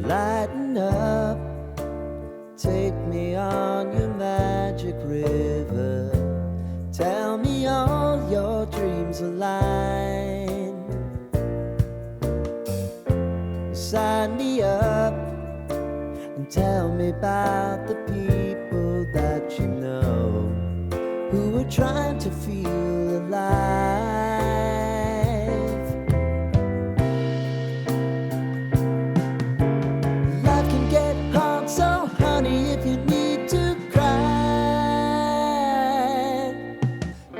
Lighten up, take me on your magic river. Tell me all your dreams align. Sign me up and tell me about the people that you know who are trying to feel alive. Life can get hard, so honey, if you need to cry,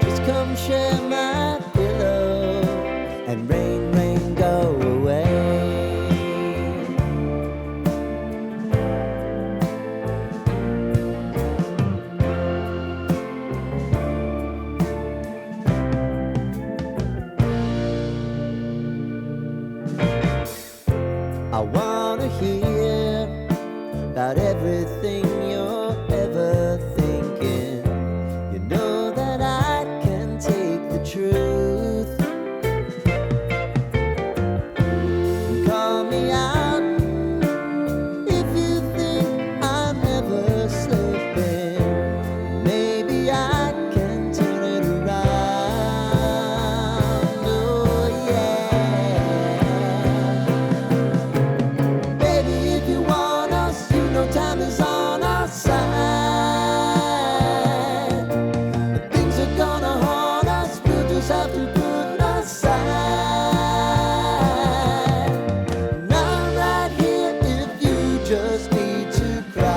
just come share my pillow and rain, rain, go away. I wanna hear about everything you're ever thinking. You know that I can take the truth. Call me out if you think I'm never slipping. Maybe I can turn it around. Oh yeah. Baby, if you want us, you know time is on our side. But things are gonna haunt us, we'll just have to put aside. And I'm right here if you just need to cry.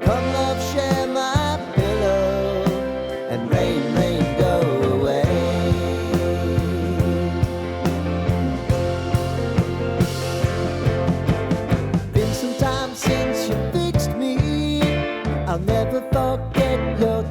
Come love, share my pillow, and rain, rain, go away. Been some time since you fixed me. I'll never forget your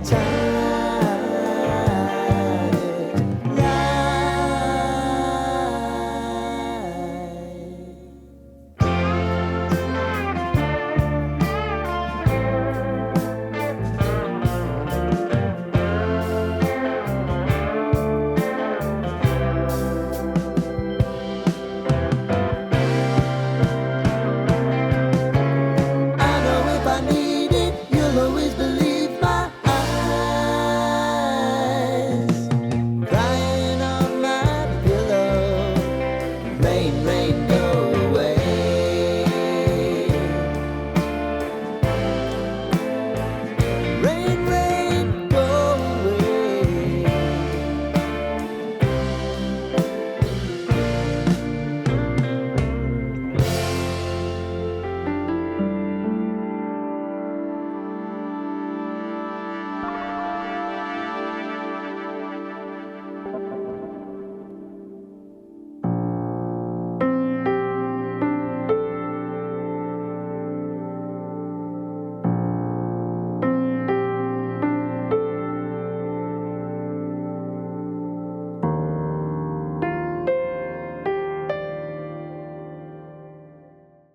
I know if I need it, you'll always believe my eyes. Crying on my pillow, rain, rain.